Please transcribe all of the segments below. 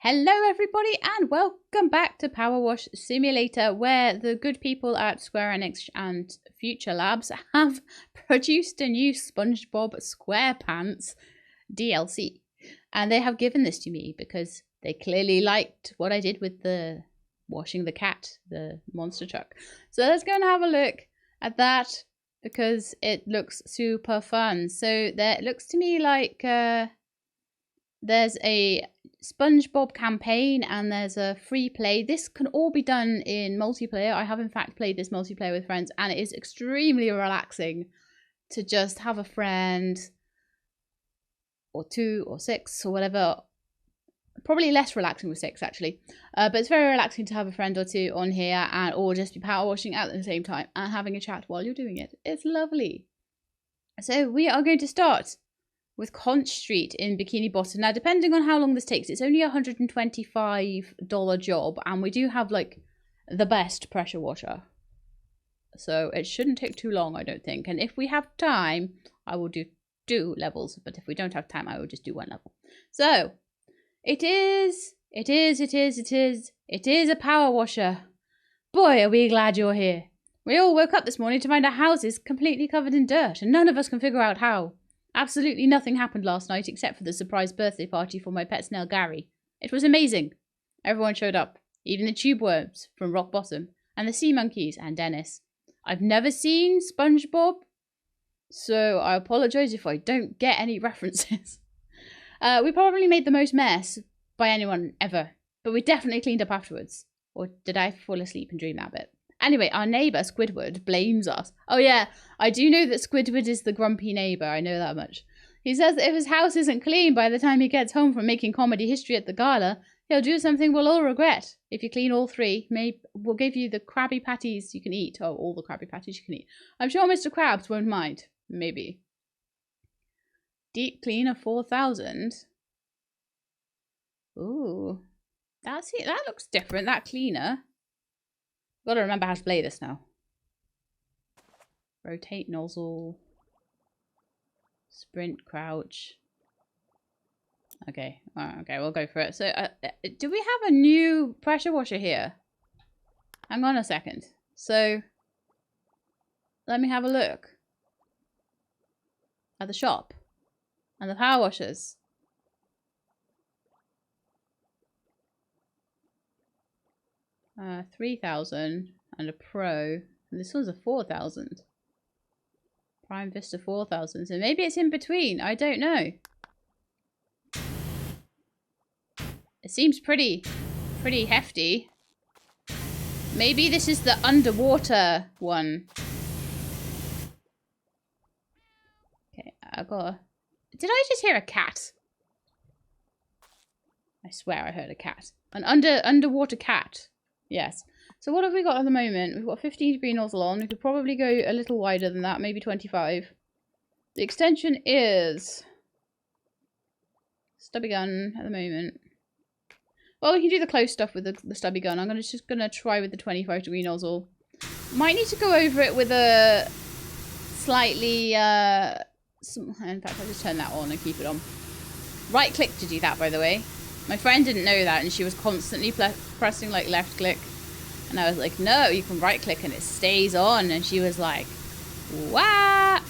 Hello everybody and welcome back to PowerWash Simulator, where the good people at Square Enix and FuturLab have produced a new Spongebob SquarePants DLC. And they have given this to me because they clearly liked what I did with the washing the cat, the monster truck. So let's go and have a look at that because it looks super fun. So there, it looks to me like there's a Spongebob campaign and there's a free play. This can all be done in multiplayer. I have in fact played this multiplayer with friends and it is extremely relaxing to just have a friend or two or six or whatever. Probably less relaxing with six actually, but it's very relaxing to have a friend or two on here and or just be power washing at the same time and having a chat while you're doing it. It's lovely. So we are going to start with Conch Street in Bikini Bottom. Now, depending on how long this takes, it's only a $125 job, and we do have, like, the best pressure washer. So it shouldn't take too long, I don't think. And if we have time, I will do 2 levels. But if we don't have time, I will just do 1 level. So, it is a power washer. Boy, are we glad you're here. We all woke up this morning to find our houses completely covered in dirt, and none of us can figure out how. Absolutely nothing happened last night except for the surprise birthday party for my pet snail Gary. It was amazing. Everyone showed up, even the tube worms from Rock Bottom, and the sea monkeys and Dennis. I've never seen Spongebob, so I apologise if I don't get any references. We probably made the most mess by anyone ever, but we definitely cleaned up afterwards. Or did I fall asleep and dream that bit? Anyway, our neighbour, Squidward, blames us. Oh yeah, I do know that Squidward is the grumpy neighbour, I know that much. He says that if his house isn't clean by the time he gets home from making comedy history at the gala, he'll do something we'll all regret. If you clean all 3, maybe we'll give you the Krabby Patties you can eat. Oh, all the Krabby Patties you can eat. I'm sure Mr. Krabs won't mind. Maybe. Deep clean of 4,000. Ooh. That's it. That looks different, that cleaner. Gotta remember how to play this now. Rotate nozzle. Sprint, crouch. Okay, okay, we'll go for it. So, do we have a new pressure washer here? Hang on a second. So, let me have a look at the shop and the power washers. Uh, 3,000 and a Pro. And this one's a 4,000. Prime Vista 4,000. So maybe it's in between. I don't know. It seems pretty hefty. Maybe this is the underwater one. Okay, I got a... Did I just hear a cat? I swear I heard a cat. An underwater cat. Yes. So what have we got at the moment? We've got 15 degree nozzle on. We could probably go a little wider than that, maybe 25. The extension is stubby gun at the moment. Well, we can do the close stuff with the stubby gun. I'm just gonna try with the 25 degree nozzle. Might need to go over it with a slightly in fact, I'll just turn that on and keep it on. Right click to do that, by the way. My friend didn't know that, and she was constantly pressing, like, left click. And I was like, no, you can right click and it stays on. And she was like, what?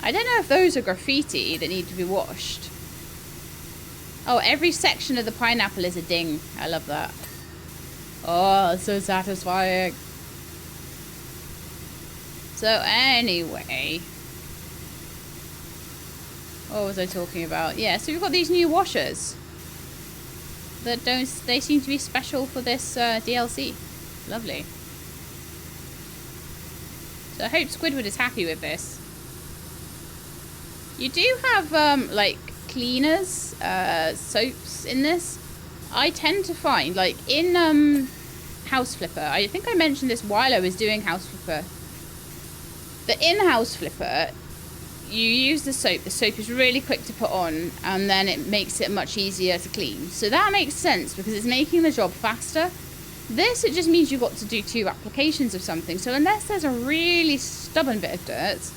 I don't know if those are graffiti that need to be washed. Oh, every section of the pineapple is a ding. I love that. Oh, it's so satisfying. So, anyway... What was I talking about? Yeah, so we've got these new washers that they seem to be special for this DLC. Lovely. So I hope Squidward is happy with this. You do have like cleaners, soaps in this. I tend to find, like, in House Flipper, I think I mentioned this while I was doing House Flipper. The in-house flipper, you use the soap is really quick to put on, and then it makes it much easier to clean. So that makes sense because it's making the job faster. This, it just means you've got to do 2 applications of something. So unless there's a really stubborn bit of dirt,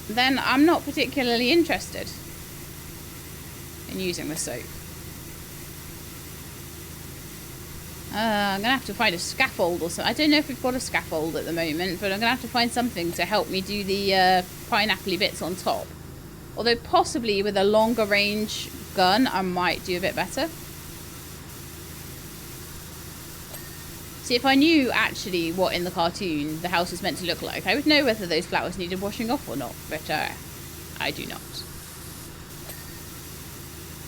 then I'm not particularly interested. in using the soap. I'm going to have to find a scaffold or something. I don't know if we've got a scaffold at the moment, but I'm going to have to find something to help me do the pineapple-y bits on top. Although possibly with a longer range gun, I might do a bit better. See, if I knew actually what in the cartoon the house was meant to look like, I would know whether those flowers needed washing off or not, but I do not.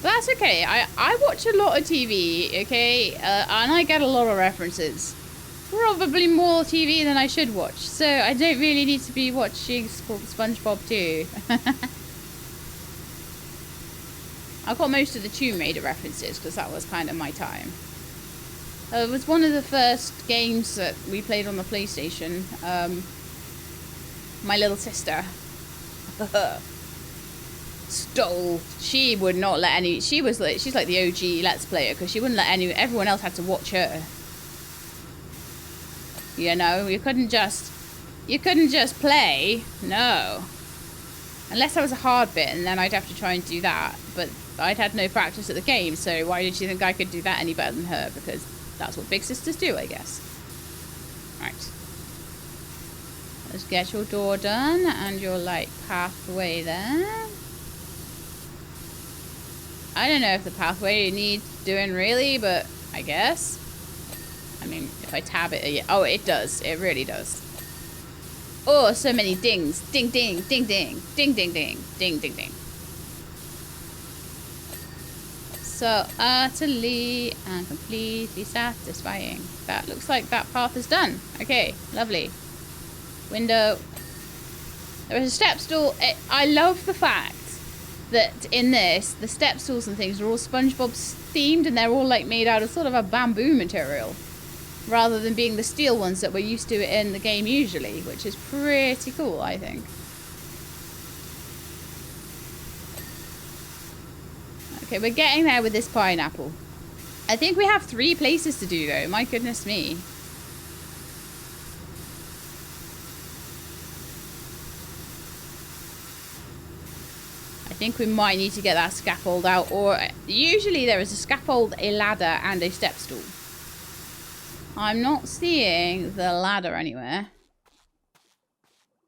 But that's okay. I watch a lot of TV, okay, and I get a lot of references. Probably more TV than I should watch, so I don't really need to be watching Spongebob too. I got most of the Tomb Raider references because that was kind of my time. It was one of the first games that we played on the PlayStation. My little sister stole. She would not let any. She's like the OG Let's Player because she wouldn't let everyone else had to watch her. You know, you couldn't just play. No, unless that was a hard bit, and then I'd have to try and do that. But I'd had no practice at the game, so why did she think I could do that any better than her? Because that's what big sisters do, I guess. Right. Let's get your door done and your light pathway there. I don't know if the pathway needs doing really, but I guess. I mean, if I tab it, yeah. Oh, it does. It really does. Oh, so many dings. Ding, ding, ding, ding. Ding, ding, ding. Ding, ding, ding. So utterly and completely satisfying. That looks like that path is done. Okay, lovely. Window. There is a step stool. I love the fact that in this, the step stools and things are all SpongeBob themed, and they're all like made out of sort of a bamboo material, rather than being the steel ones that we're used to in the game usually, which is pretty cool, I think. Okay, we're getting there with this pineapple. I think we have 3 places to do though. My goodness me. I think we might need to get that scaffold out, or usually there is a scaffold, a ladder, and a step stool. I'm not seeing the ladder anywhere.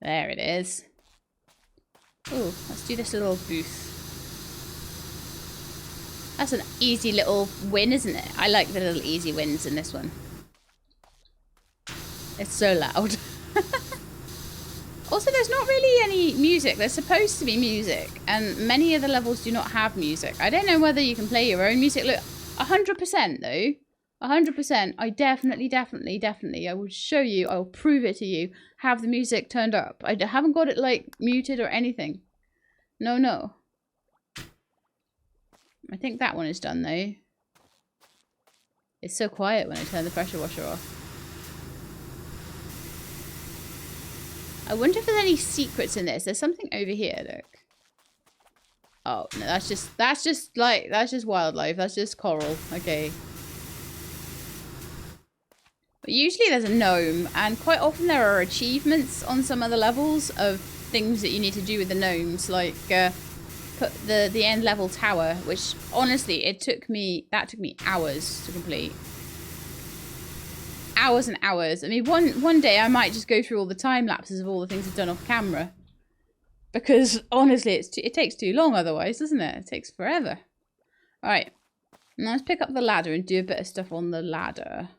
There it is. Oh, let's do this little booth. That's an easy little win, isn't it? I like the little easy wins in this one. It's so loud. Also, there's not really any music. There's supposed to be music, and many of the levels do not have music. I don't know whether you can play your own music. Look, 100% though. 100%. I definitely, I will show you, I will prove it to you, have the music turned up. I haven't got it, like, muted or anything. No. I think that one is done, though. It's so quiet when I turn the pressure washer off. I wonder if there's any secrets in this. There's something over here, look. Oh, no, that's just wildlife. That's just coral. Okay. But usually there's a gnome, and quite often there are achievements on some of the levels of things that you need to do with the gnomes, like put the end level tower, which honestly that took me hours to complete. Hours and hours. I mean, one day I might just go through all the time lapses of all the things I've done off camera, because honestly it takes too long otherwise, doesn't it? It takes forever. All right, now let's pick up the ladder and do a bit of stuff on the ladder,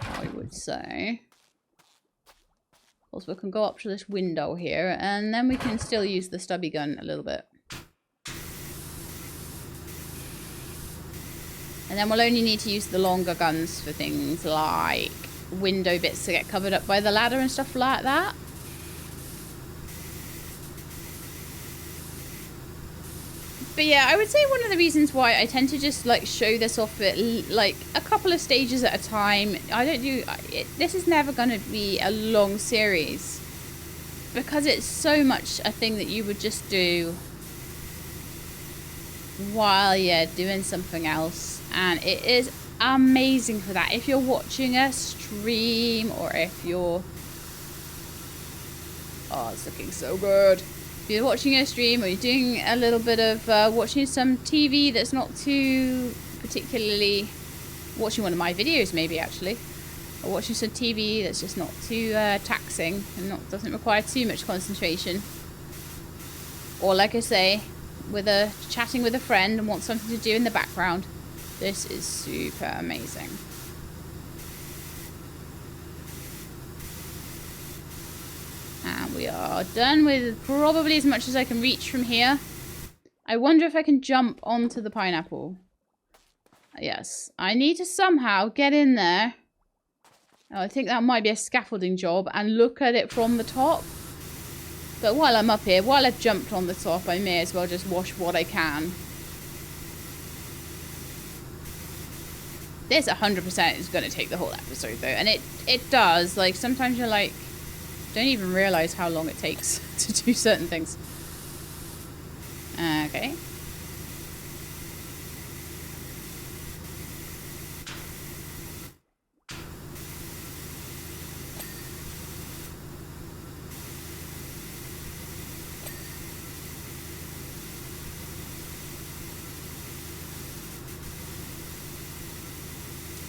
I would say. Also, we can go up to this window here, and then we can still use the stubby gun a little bit. And then we'll only need to use the longer guns for things like window bits to get covered up by the ladder and stuff like that. But yeah, I would say one of the reasons why I tend to just like show this off at like a couple of stages at a time. This is never going to be a long series, because it's so much a thing that you would just do while you're doing something else. And it is amazing for that. If you're watching a stream, or if you're... Oh, it's looking so good. If you're watching a stream or you're doing a little bit of watching some TV that's not too particularly... Watching one of my videos maybe actually. Or watching some TV that's just not too taxing and doesn't require too much concentration. Or like I say, chatting with a friend and want something to do in the background. This is super amazing. And we are done with probably as much as I can reach from here. I wonder if I can jump onto the pineapple. Yes, I need to somehow get in there. Oh, I think that might be a scaffolding job and look at it from the top. But while I'm up here, while I've jumped on the top, I may as well just wash what I can. This 100% is going to take the whole episode though. And it does. Like, sometimes you're like, don't even realize how long it takes to do certain things. Okay.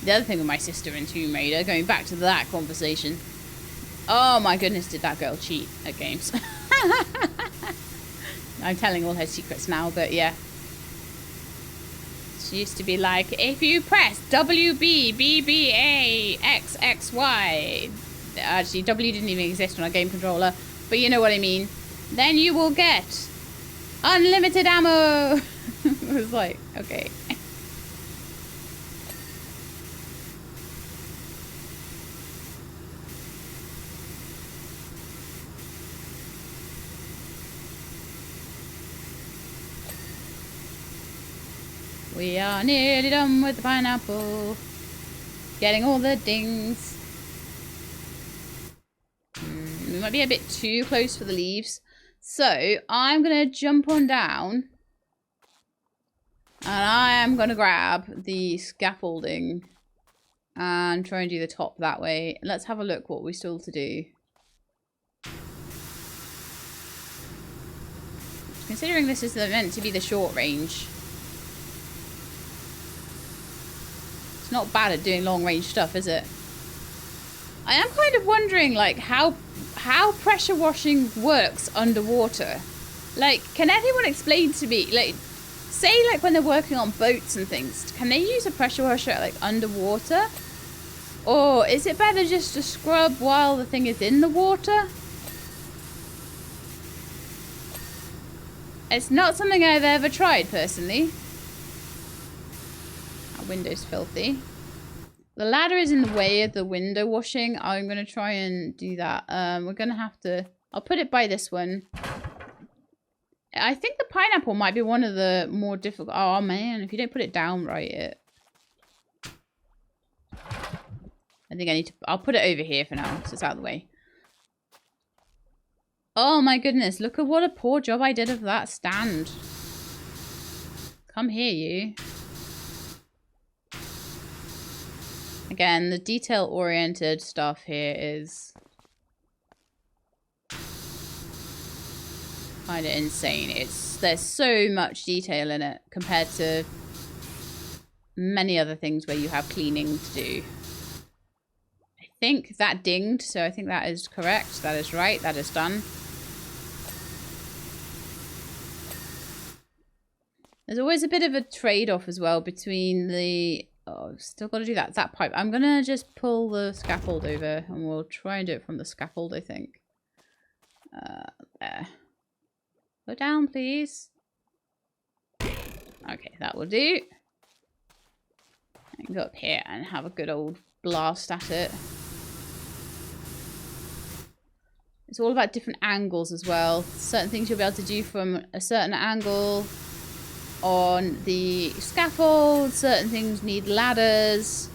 The other thing with my sister in Tomb Raider, going back to that conversation. Oh my goodness, did that girl cheat at games. I'm telling all her secrets now, but yeah. She used to be like, if you press WB, BBA, XXY. Actually, W didn't even exist on a game controller, but you know what I mean. Then you will get unlimited ammo. I was like, okay. We are nearly done with the pineapple. Getting all the dings. We might be a bit too close for the leaves. So, I'm going to jump on down. And I am going to grab the scaffolding. And try and do the top that way. Let's have a look what we still to do. Considering this is meant to be the short range. Not bad at doing long range stuff, is it? I am kind of wondering like how pressure washing works underwater. Like, can anyone explain to me, like, say like when they're working on boats and things, can they use a pressure washer like underwater? Or is it better just to scrub while the thing is in the water? It's not something I've ever tried personally. Window's filthy. The ladder is in the way of the window washing. I'm going to try and do that. We're going to have to... I'll put it by this one. I think the pineapple might be one of the more difficult... Oh, man. If you don't put it down right, I think I need to... I'll put it over here for now, so it's out of the way. Oh, my goodness. Look at what a poor job I did of that stand. Come here, you. Again, the detail-oriented stuff here is kind of insane. There's so much detail in it compared to many other things where you have cleaning to do. I think that dinged, so I think that is correct. That is right. That is done. There's always a bit of a trade-off as well between the... Oh, I've still got to do that. That pipe. I'm going to just pull the scaffold over and we'll try and do it from the scaffold, I think. There. Go down, please. Okay, that will do. I can go up here and have a good old blast at it. It's all about different angles as well. Certain things you'll be able to do from a certain angle. On the scaffold, certain things need ladders.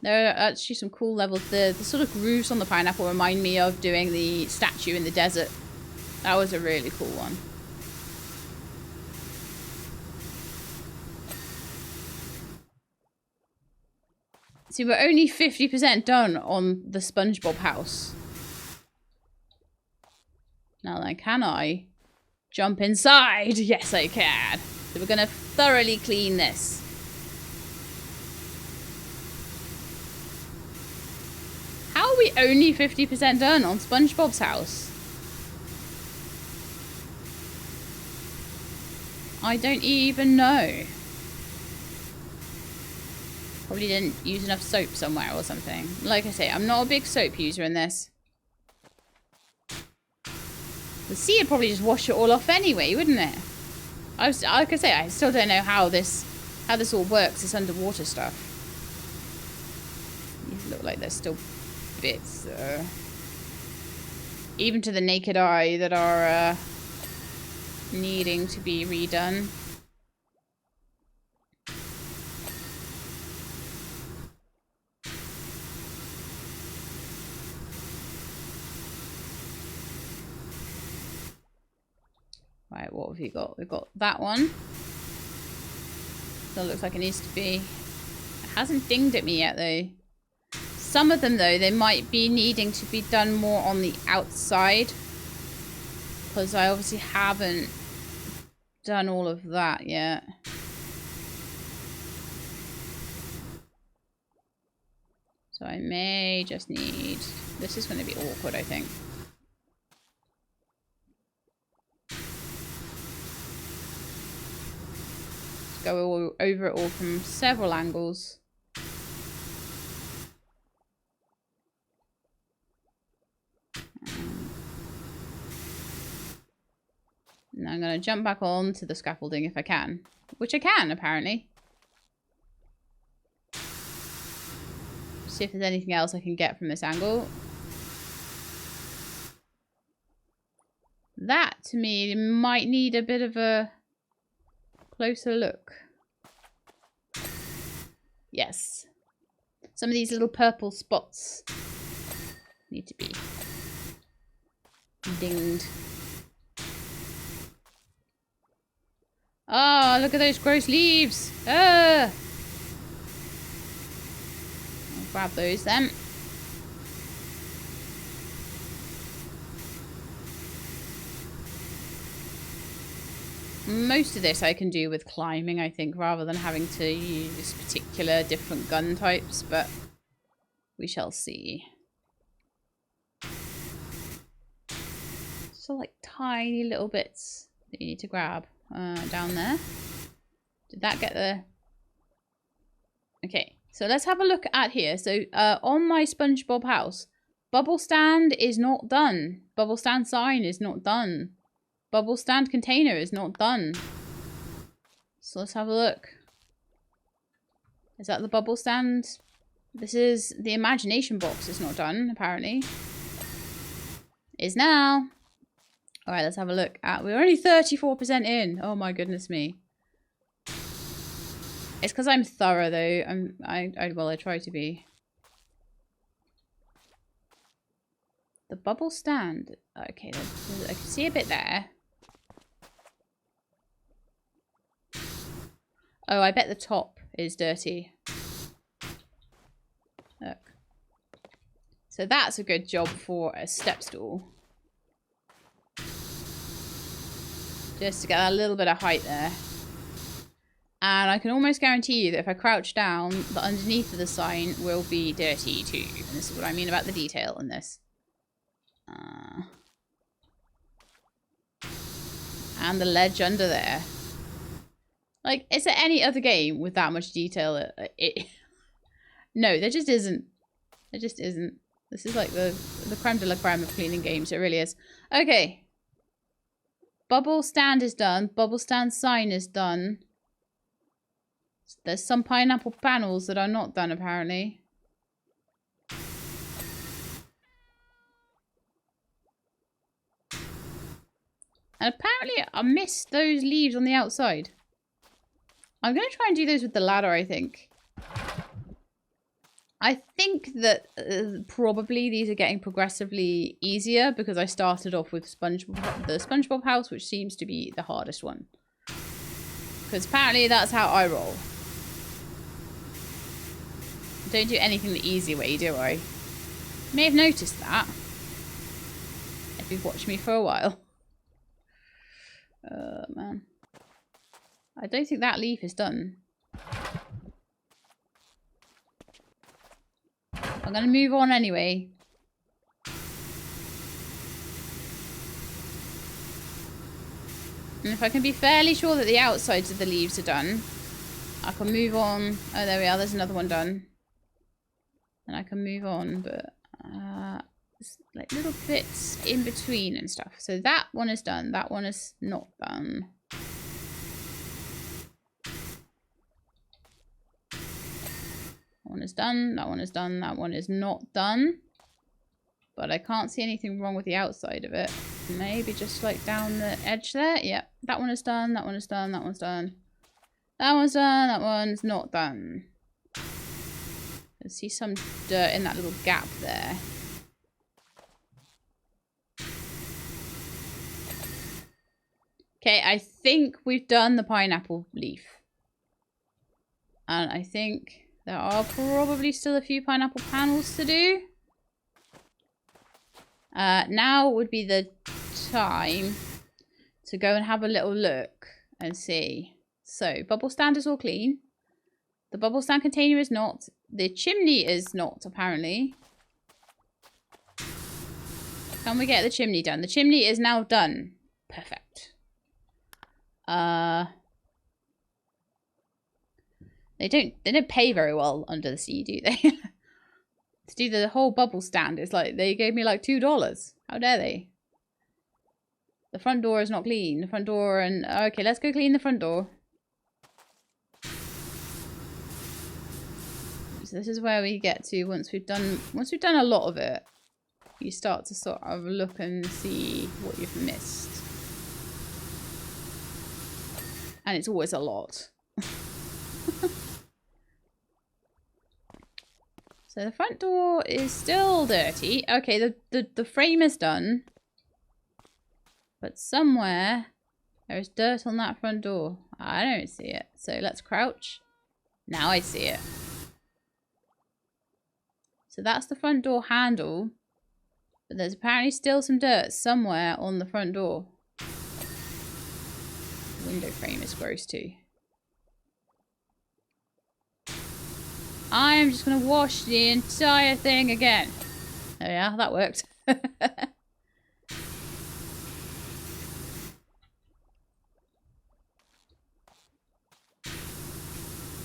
There are actually some cool levels. The sort of grooves on the pineapple remind me of doing the statue in the desert. That was a really cool one. See, we're only 50% done on the Spongebob house. Now then, can I jump inside? Yes, I can. So we're going to thoroughly clean this. How are we only 50% done on Spongebob's house? I don't even know. Probably didn't use enough soap somewhere or something. Like I say, I'm not a big soap user in this. The sea would probably just wash it all off anyway, wouldn't it? Like I say, I still don't know how this all works, this underwater stuff. These look like they're still bits, even to the naked eye, that are needing to be redone. Right, what have you got? We've got that one. That looks like it needs to be... It hasn't dinged at me yet, though. Some of them, though, they might be needing to be done more on the outside. Because I obviously haven't done all of that yet. So I may just need... This is going to be awkward, I think. Go over it all from several angles. Now I'm going to jump back on to the scaffolding if I can. Which I can, apparently. See if there's anything else I can get from this angle. That, to me, might need a bit of a closer look. Yes. Some of these little purple spots need to be dinged. Oh, look at those gross leaves. I'll grab those then. Most of this I can do with climbing, I think, rather than having to use particular different gun types, but we shall see. So like tiny little bits that you need to grab down there. Did that get the... Okay, so let's have a look at here. So on my Spongebob house, bubble stand is not done. Bubble stand sign is not done. Bubble stand container is not done. So let's have a look. Is that the bubble stand? This is the imagination box. It's not done, apparently. Is now. Alright, let's have a look at... We're only 34% in. Oh my goodness me. It's because I'm thorough, though. Well, I try to be. The bubble stand. Okay, I can see a bit there. Oh, I bet the top is dirty. Look. So that's a good job for a step stool. Just to get a little bit of height there. And I can almost guarantee you that if I crouch down, the underneath of the sign will be dirty too. And this is what I mean about the detail in this. And the ledge under there. Like, is there any other game with that much detail? No, there just isn't. There just isn't. This is like the creme de la creme of cleaning games. It really is. Okay. Bubble stand is done. Bubble stand sign is done. There's some pineapple panels that are not done, apparently. And apparently I missed those leaves on the outside. I'm going to try and do those with the ladder, I think. I think that probably these are getting progressively easier because I started off with the Spongebob house, which seems to be the hardest one. Because apparently that's how I roll. don't do anything the easy way, do I? You may have noticed that. If you've watched me for a while. Oh, man. I don't think that leaf is done. I'm going to move on anyway. And if I can be fairly sure that the outsides of the leaves are done, I can move on. Oh, there we are. There's another one done. And I can move on, but there's like little bits in between and stuff. So that one is done. That one is not done. That one is done. That one is done. That one is not done. But I can't see anything wrong with the outside of it. Maybe just like down the edge there. Yep. That one is done. That one is done. That one's done. That one's done. That one's not done. I see some dirt in that little gap there. Okay, I think we've done the pineapple leaf. And I think there are probably still a few pineapple panels to do. Now would be the time to go and have a little look and see. So, bubble stand is all clean. The bubble stand container is not. The chimney is not, apparently. Can we get the chimney done? The chimney is now done. Perfect. They don't pay very well under the sea, do they? To do the whole bubble stand, it's like they gave me like $2. How dare they? The front door is not clean. The front door and okay, let's go clean the front door. So this is where we get to once we've done a lot of it. You start to sort of look and see what you've missed. And it's always a lot. So the front door is still dirty. Okay, the frame is done. But somewhere there is dirt on that front door. I don't see it. So let's crouch. Now I see it. So that's the front door handle. But there's apparently still some dirt somewhere on the front door. The window frame is gross too. I am just going to wash the entire thing again. Oh yeah, that worked.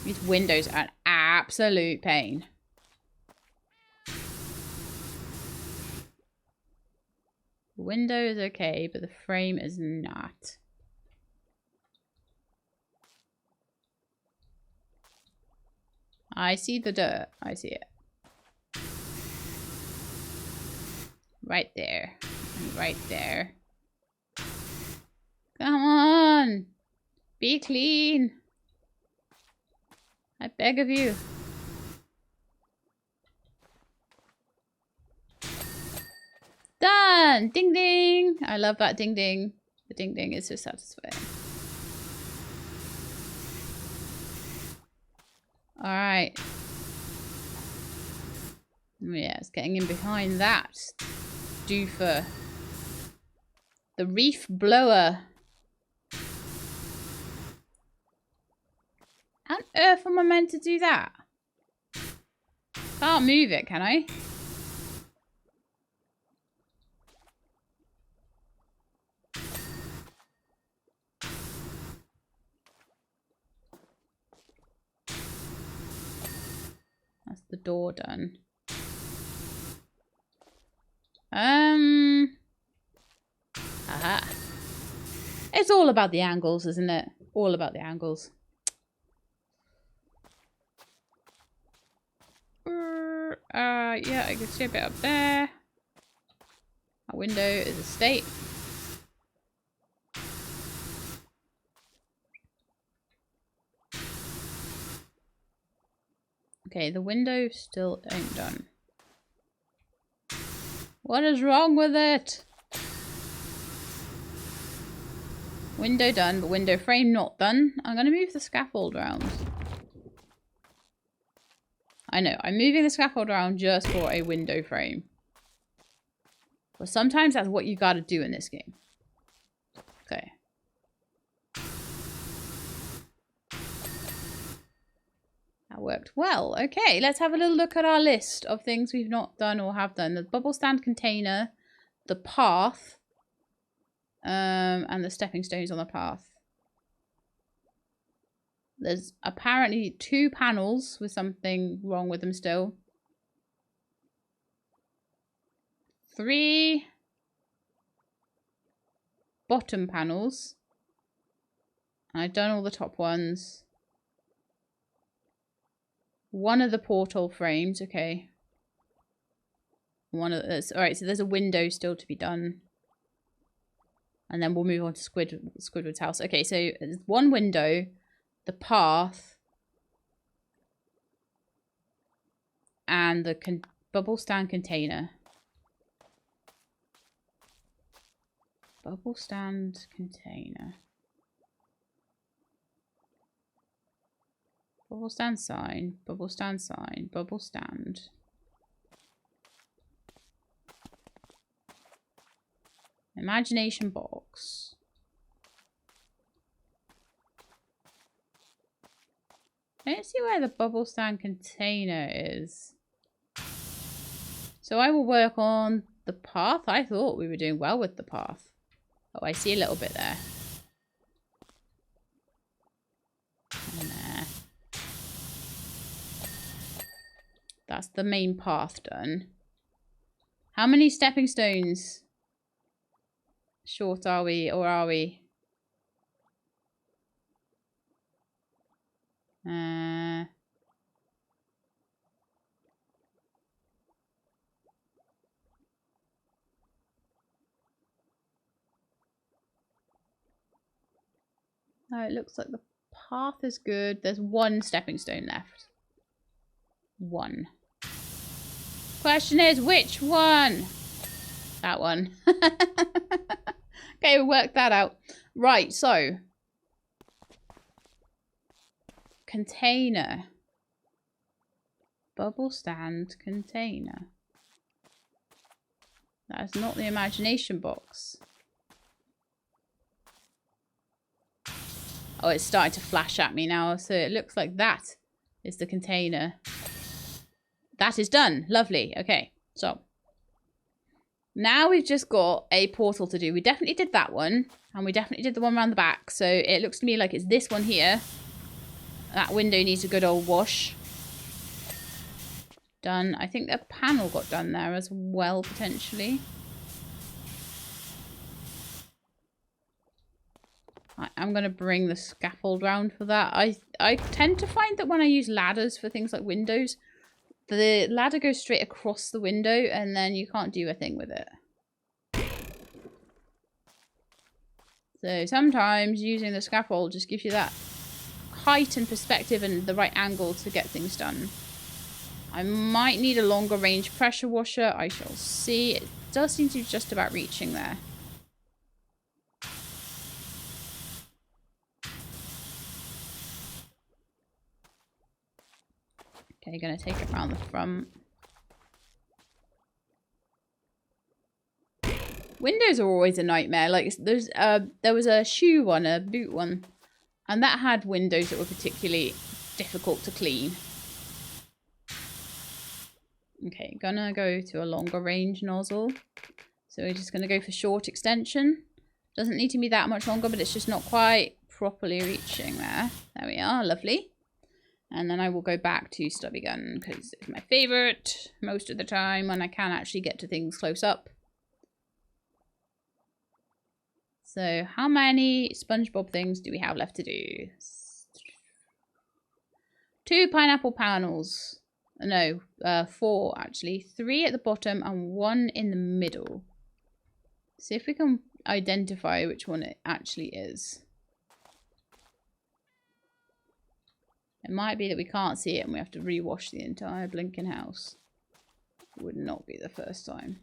These windows are an absolute pain. The window is okay, but the frame is not. I see the dirt. I see it. Right there. And right there. Come on! Be clean! I beg of you. Done! Ding ding! I love that ding ding. The ding ding is so satisfying. Alright. Yeah, it's getting in behind that doofer. The reef blower. How on earth am I meant to do that? Can't move it, can I? That's the door done. Aha. It's all about the angles, isn't it? All about the angles. Yeah, I can see a bit up there. Our window is a state. Okay, the window still ain't done. What is wrong with it? Window done, but window frame not done. I'm going to move the scaffold around. I know. I'm moving the scaffold around just for a window frame. But sometimes that's what you gotta do in this game. Okay. That worked well. Okay, let's have a little look at our list of things we've not done or have done. The bubble stand container, the path, and the stepping stones on the path. There's apparently 2 panels with something wrong with them still. 3 bottom panels. I've done all the top ones. 1 of the portal frames, okay. One of this. Alright, so there's a window still to be done. And then we'll move on to Squidward's house. Okay, so there's 1 window, the path, and the bubble stand container. Bubble stand container. Bubble stand sign, bubble stand sign, bubble stand. Imagination box. I don't see where the bubble stand container is. So I will work on the path. I thought we were doing well with the path. Oh, I see a little bit there. And there. That's the main path done. How many stepping stones short are we, or are we? No, it looks like the path is good. There's 1 stepping stone left. 1. Question is, which one? That one. Okay, we'll work that out. Right, so. Container. Bubble stand container. That is not the imagination box. Oh, it's starting to flash at me now. So it looks like that is the container. That is done. Lovely. Okay, so. Now we've just got a portal to do. We definitely did that one. And we definitely did the one around the back. So it looks to me like it's this one here. That window needs a good old wash. Done. I think the panel got done there as well, potentially. I'm going to bring the scaffold round for that. I tend to find that when I use ladders for things like windows, the ladder goes straight across the window and then you can't do a thing with it. So sometimes using the scaffold just gives you that height and perspective and the right angle to get things done. I might need a longer range pressure washer. I shall see. It does seem to be just about reaching there. Okay, gonna take it around the front. Windows are always a nightmare. Like there was a shoe one, a boot one, and that had windows that were particularly difficult to clean. Okay, gonna go to a longer range nozzle. So we're just gonna go for short extension. Doesn't need to be that much longer, but it's just not quite properly reaching there. There we are, lovely. And then I will go back to stubby gun because it's my favorite most of the time when I can actually get to things close up. So how many SpongeBob things do we have left to do? 2 pineapple panels. No, 4 actually. 3 at the bottom and 1 in the middle. See if we can identify which one it actually is. It might be that we can't see it and we have to rewash the entire blinking house. Would not be the first time.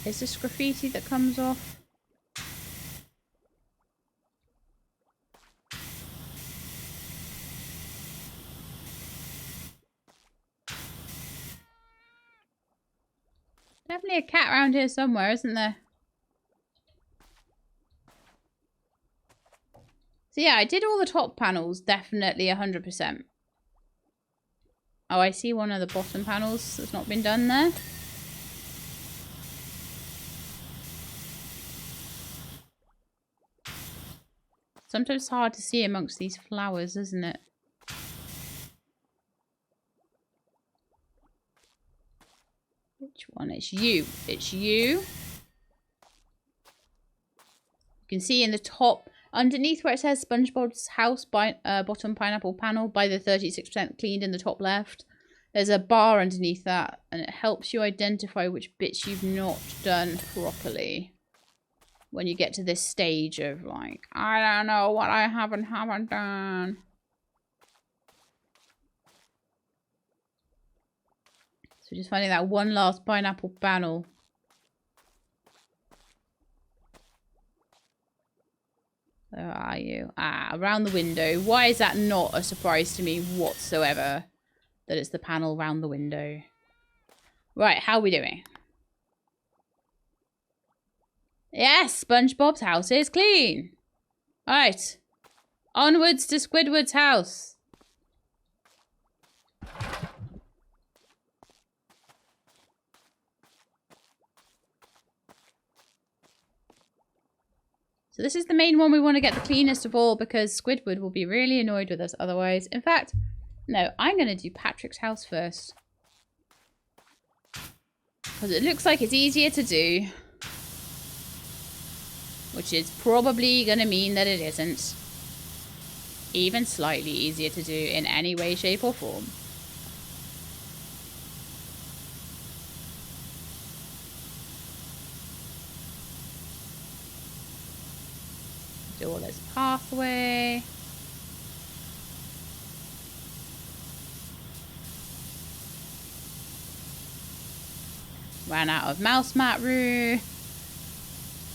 Is this graffiti that comes off? Definitely a cat around here somewhere, isn't there? So yeah, I did all the top panels, definitely 100%. Oh, I see one of the bottom panels that's not been done there. Sometimes it's hard to see amongst these flowers, isn't it? Which one? It's you. It's you. You can see in the top, underneath where it says SpongeBob's house, bottom pineapple panel by the 36% cleaned in the top left. There's a bar underneath that, and it helps you identify which bits you've not done properly. When you get to this stage of like, I don't know what I haven't done. So just finding that one last pineapple panel. Where are you? Ah, around the window. Why is that not a surprise to me whatsoever? That it's the panel around the window. Right, how are we doing? Yes, SpongeBob's house is clean. Right. Onwards to Squidward's house. So this is the main one we want to get the cleanest of all because Squidward will be really annoyed with us otherwise. In fact, no, I'm going to do Patrick's house first. Because it looks like it's easier to do. Which is probably going to mean that it isn't. Even slightly easier to do in any way, shape or form. Do all this pathway. Ran out of mouse mat room.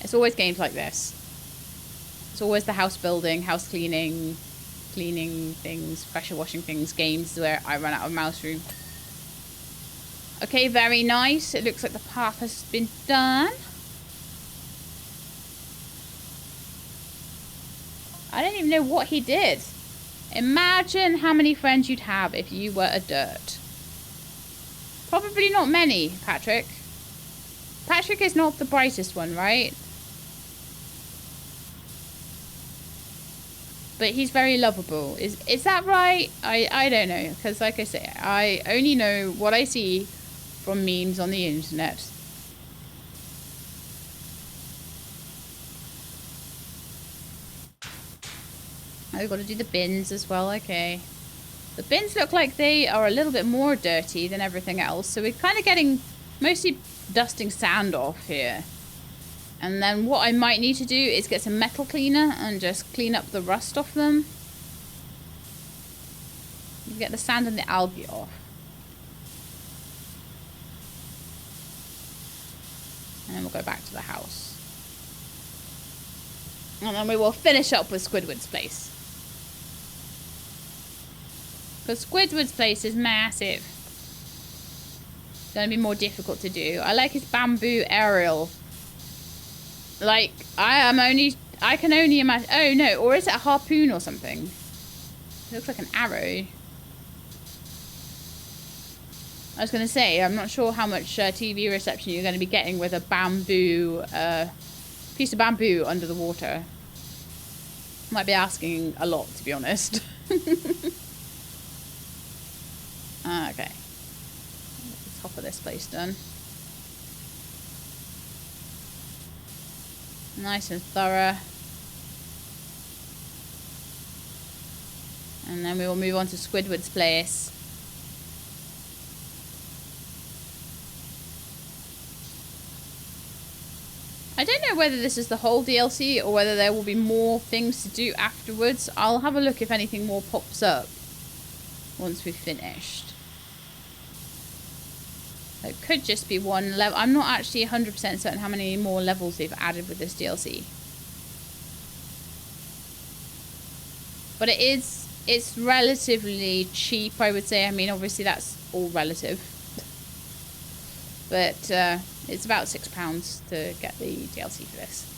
It's always games like this. It's always the house building, house cleaning, cleaning things, pressure washing things, games where I run out of mouse room. Okay, very nice. It looks like the path has been done. I don't even know what he did. Imagine how many friends you'd have if you were a dirt. Probably not many, Patrick. Patrick is not the brightest one, right? But he's very lovable. Is that right? I don't know. Because like I say, I only know what I see from memes on the internet. Oh, we've got to do the bins as well. Okay. The bins look like they are a little bit more dirty than everything else. So we're kind of getting mostly dusting sand off here. And then what I might need to do is get some metal cleaner and just clean up the rust off them. Get the sand and the algae off. And then we'll go back to the house. And then we will finish up with Squidward's place. Because Squidward's place is massive. It's going to be more difficult to do. I like his bamboo aerial. Like, I can only imagine. Oh no, or is it a harpoon or something? It looks like an arrow. I was going to say, I'm not sure how much TV reception you're going to be getting with a bamboo, piece of bamboo under the water. Might be asking a lot, to be honest. Okay. Get the top of this place done. Nice and thorough. And then we will move on to Squidward's place. I don't know whether this is the whole DLC or whether there will be more things to do afterwards. I'll have a look if anything more pops up once we've finished. It could just be one level. I'm not actually 100% certain how many more levels they've added with this DLC. But it's relatively cheap, I would say. I mean, obviously that's all relative. But It's about £6 to get the DLC for this.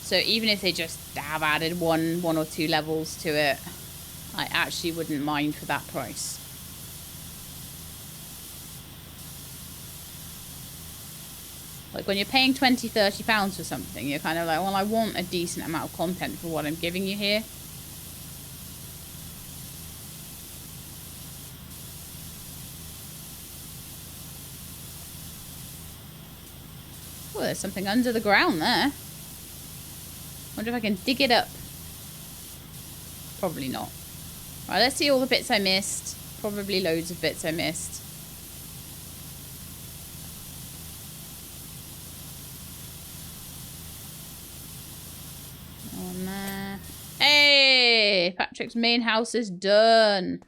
So even if they just have added one or two levels to it, I actually wouldn't mind for that price. Like when you're paying £20, £30 for something, you're kind of like, well, I want a decent amount of content for what I'm giving you here. Oh, there's something under the ground there. Wonder if I can dig it up. Probably not. Right, let's see all the bits I missed. Probably loads of bits I missed. Oh, nah. Hey! Patrick's main house is done.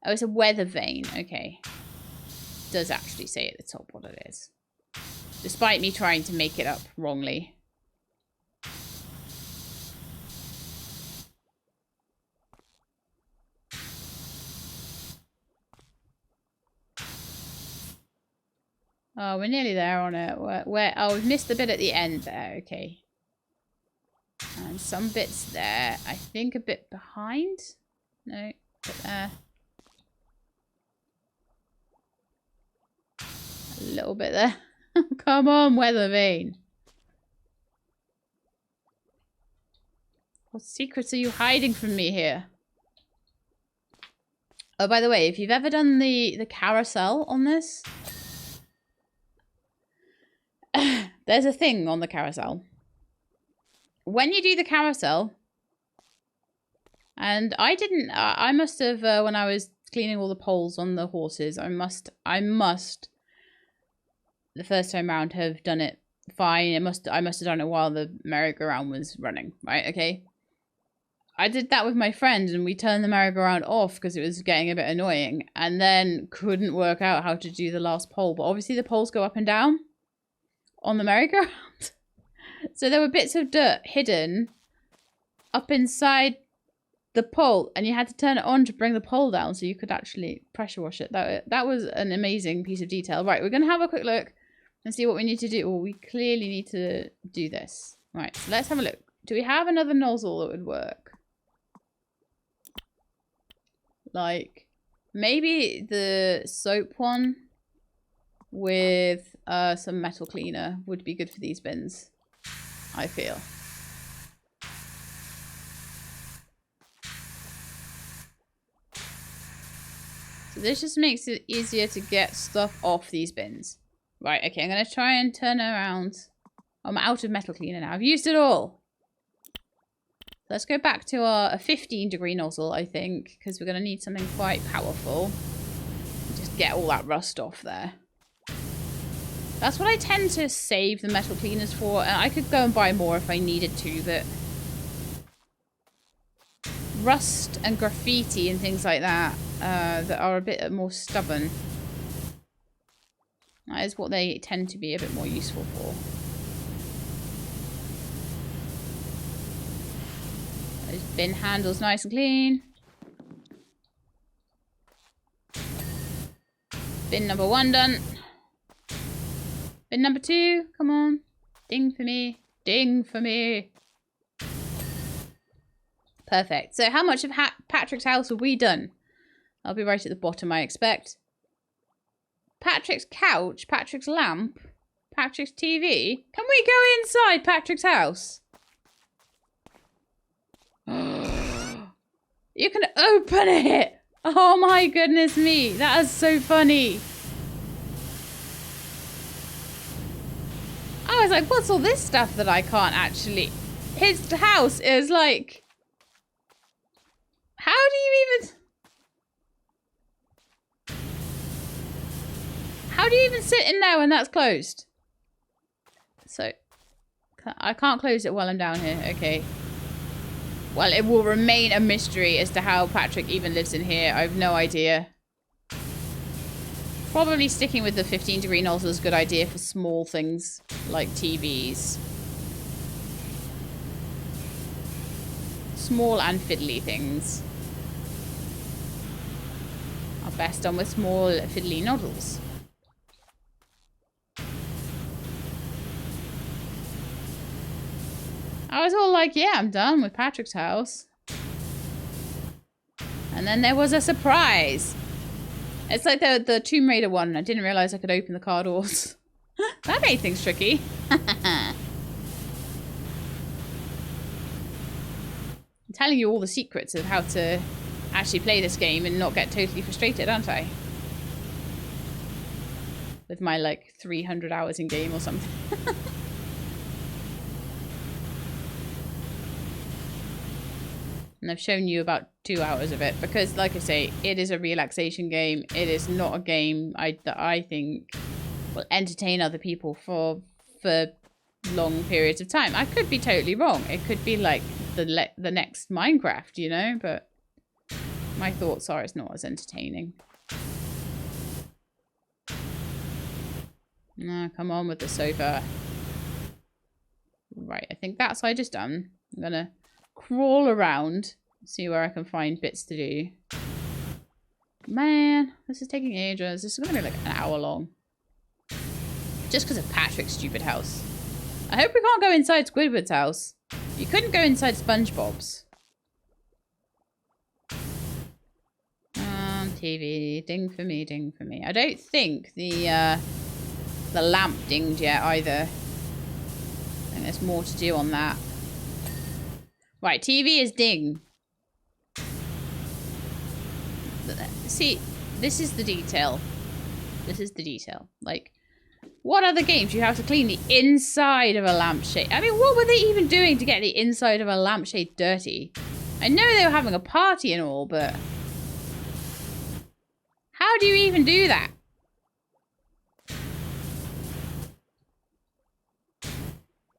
Oh, it's a weather vane. Okay. It does actually say at the top what it is. Despite me trying to make it up wrongly. Oh, we're nearly there on it. Where? Oh, we've missed the bit at the end there. Okay. And some bits there. I think a bit behind. No, bit there. A little bit there. Come on, weather vane. What secrets are you hiding from me here? Oh, by the way, if you've ever done the carousel on this, there's a thing on the carousel. When you do the carousel, and I must have, when I was cleaning all the poles on the horses, I must, the first time round have done it fine. I must have done it while the merry-go-round was running, right? Okay. I did that with my friend and we turned the merry-go-round off because it was getting a bit annoying and then couldn't work out how to do the last pole. But obviously the poles go up and down on the merry-go-round. So there were bits of dirt hidden up inside the pole and you had to turn it on to bring the pole down so you could actually pressure wash it. That was an amazing piece of detail. Right, we're going to have a quick look and see what we need to do. Well, we clearly need to do this. Right, so let's have a look. Do we have another nozzle that would work? Like, maybe the soap one with some metal cleaner would be good for these bins, I feel. So this just makes it easier to get stuff off these bins. Right, okay, I'm going to try and turn around. I'm out of metal cleaner now. I've used it all. Let's go back to our 15-degree nozzle, I think, because we're going to need something quite powerful. Just get all that rust off there. That's what I tend to save the metal cleaners for. And I could go and buy more if I needed to, but rust and graffiti and things like that that are a bit more stubborn. That is what they tend to be a bit more useful for. Those bin handles nice and clean. Bin number 1 done. Bin number 2, come on. Ding for me. Ding for me. Perfect. So how much of Patrick's house have we done? I'll be right at the bottom, I expect. Patrick's couch, Patrick's lamp, Patrick's TV. Can we go inside Patrick's house? You can open it! Oh my goodness me, that is so funny. I was like, what's all this stuff that I can't actually... His house is like... How do you even... How do you even sit in there when that's closed? So, I can't close it while I'm down here. Okay. Well, it will remain a mystery as to how Patrick even lives in here. I have no idea. Probably sticking with the 15-degree nozzle is a good idea for small things like TVs. Small and fiddly things are best done with small fiddly nozzles. I was all like, yeah, I'm done with Patrick's house. And then there was a surprise. It's like the Tomb Raider one. I didn't realize I could open the car doors. That made things tricky. I'm telling you all the secrets of how to actually play this game and not get totally frustrated, aren't I? With my, like, 300 hours in game or something. And I've shown you about 2 hours of it because, like I say, it is a relaxation game. It is not a game that I think will entertain other people for long periods of time. I could be totally wrong. It could be like the next Minecraft, you know? But my thoughts are it's not as entertaining. No, come on with the sofa. Right, I think that side is done. I'm gonna crawl around, see where I can find bits to do. Man, this is taking ages. This is gonna be like an hour long. Just because of Patrick's stupid house. I hope we can't go inside Squidward's house. You couldn't go inside Spongebob's. TV. Ding for me, ding for me. I don't think the lamp dinged yet either. I think there's more to do on that. Right, TV is ding. See, this is the detail. This is the detail. Like, what other games you have to clean the inside of a lampshade? I mean, what were they even doing to get the inside of a lampshade dirty? I know they were having a party and all, but how do you even do that?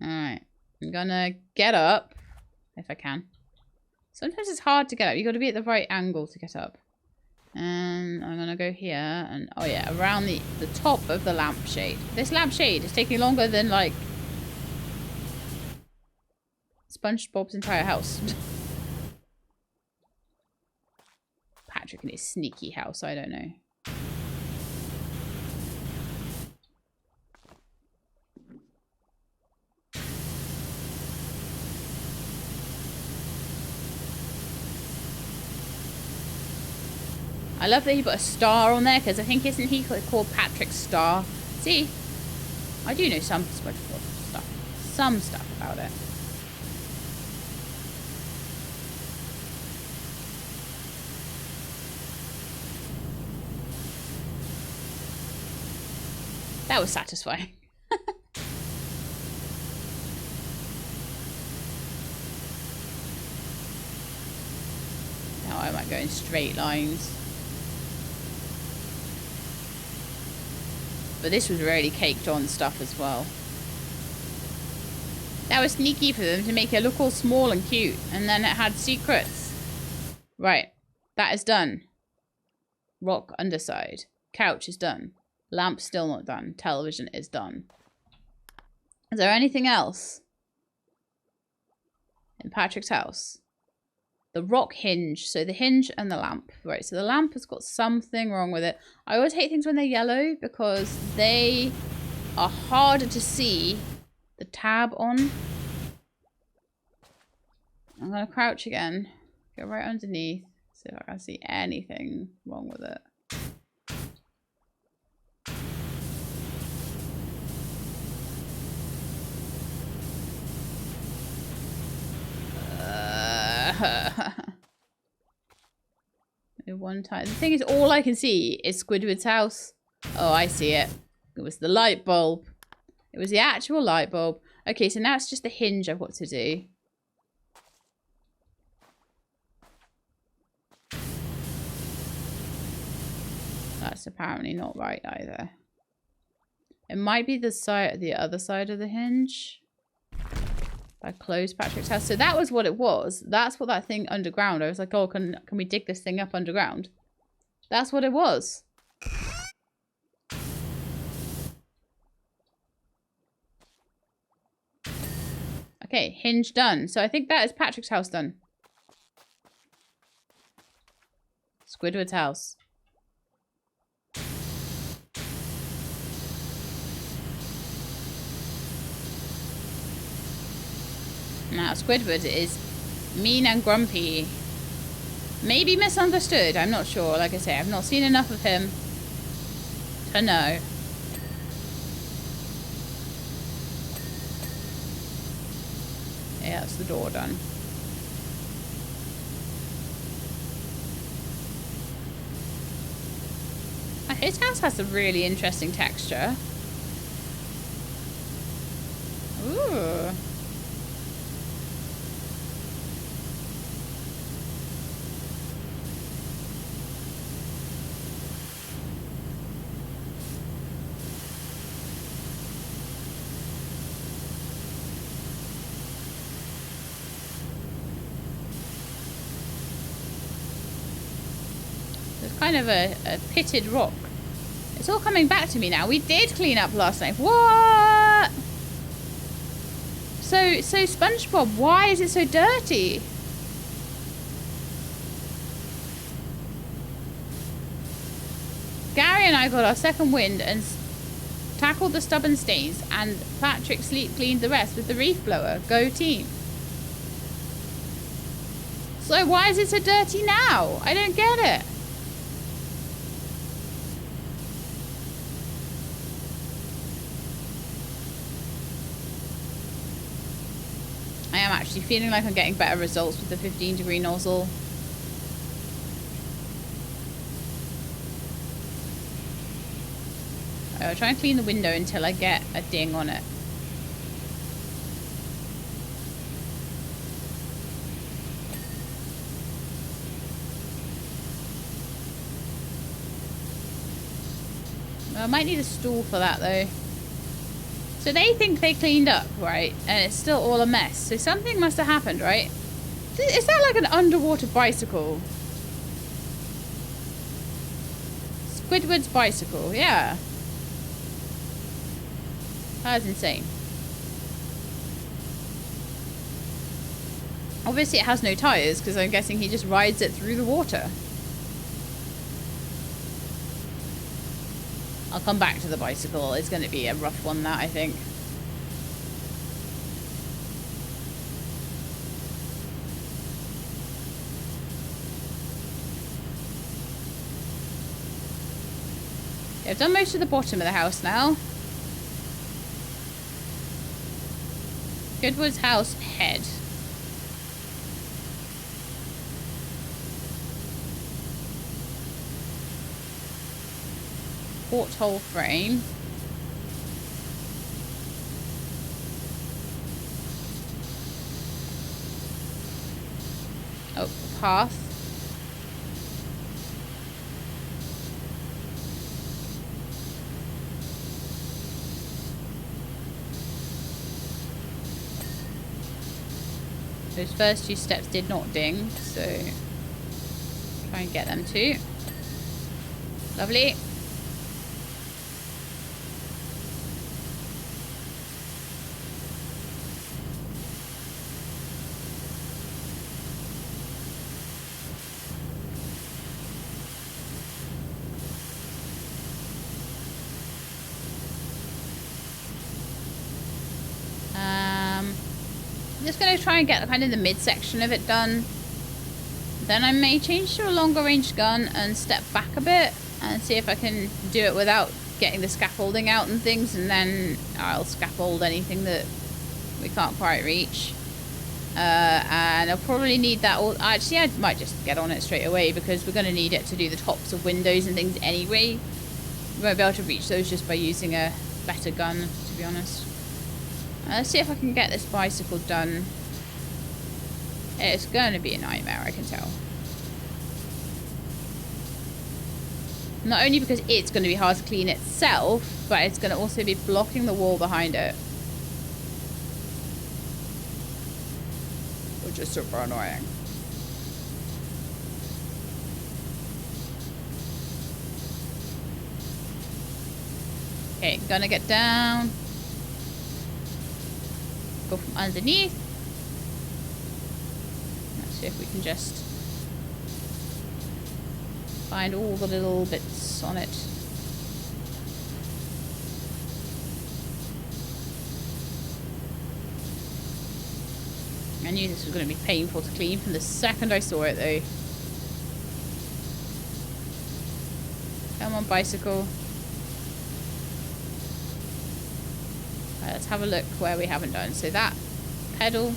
Alright, I'm gonna get up. If I can. Sometimes it's hard to get up. You've got to be at the right angle to get up. And I'm going to go here. And, oh yeah, around the top of the lampshade. This lampshade is taking longer than, like, Spongebob's entire house. Patrick and his sneaky house. I don't know. I love that he put a star on there, because I think, isn't he called Patrick Star? See? I do know some stuff. Some stuff about it. That was satisfying. Now I might go in straight lines. But this was really caked on stuff as well. That was sneaky for them to make it look all small and cute. And then it had secrets. Right. That is done. Rock underside. Couch is done. Lamp still not done. Television is done. Is there anything else in Patrick's house? The rock hinge. So the hinge and the lamp. Right, so the lamp has got something wrong with it. I always hate things when they're yellow because they are harder to see the tab on. I'm going to crouch again. Go right underneath. See if I can see anything wrong with it. One time. The thing is, all I can see is Squidward's house. Oh, I see it. It was the light bulb. It was the actual light bulb. Okay, so now it's just the hinge I've got to do. That's apparently not right either. It might be the other side of the hinge. I closed Patrick's house. So that was what it was. That's what that thing underground. I was like, oh, can we dig this thing up underground? That's what it was. Okay, hinge done. So I think that is Patrick's house done. Squidward's house. Now that Squidward is mean and grumpy. Maybe misunderstood, I'm not sure. Like I say, I've not seen enough of him to know. Yeah, that's the door done. His house has a really interesting texture. Ooh. There's kind of a pitted rock. It's all coming back to me now. We did clean up last night. What? So Spongebob, why is it so dirty? Gary and I got our second wind and tackled the stubborn stains, and Patrick sleep cleaned the rest with the reef blower. Go team. So why is it so dirty now? I don't get it. I am actually feeling like I'm getting better results with the 15-degree nozzle. I'll try and clean the window until I get a ding on it. Well, I might need a stool for that though. So they think they cleaned up, right? And it's still all a mess. So something must have happened, right? Is that like an underwater bicycle? Squidward's bicycle, yeah. That's insane. Obviously it has no tyres, because I'm guessing he just rides it through the water. I'll come back to the bicycle. It's going to be a rough one, that, I think. Yeah, I've done most of the bottom of the house now. Goodwood's house head. Porthole frame. Oh, path. Those first two steps did not ding, so try and get them too. Lovely. I'm just going to try and get kind of the midsection of it done. Then I may change to a longer range gun and step back a bit and see if I can do it without getting the scaffolding out and things, and then I'll scaffold anything that we can't quite reach. And I'll probably need that all. Actually, I might just get on it straight away because we're going to need it to do the tops of windows and things anyway. We won't be able to reach those just by using a better gun, to be honest. Let's see if I can get this bicycle done. It's going to be a nightmare, I can tell. Not only because it's going to be hard to clean itself, but it's going to also be blocking the wall behind it. Which is super annoying. Okay, gonna get down. Go from underneath. Let's see if we can just find all the little bits on it. I knew this was going to be painful to clean from the second I saw it, though. Come on, bicycle. Right, let's have a look where we haven't done. So that pedal.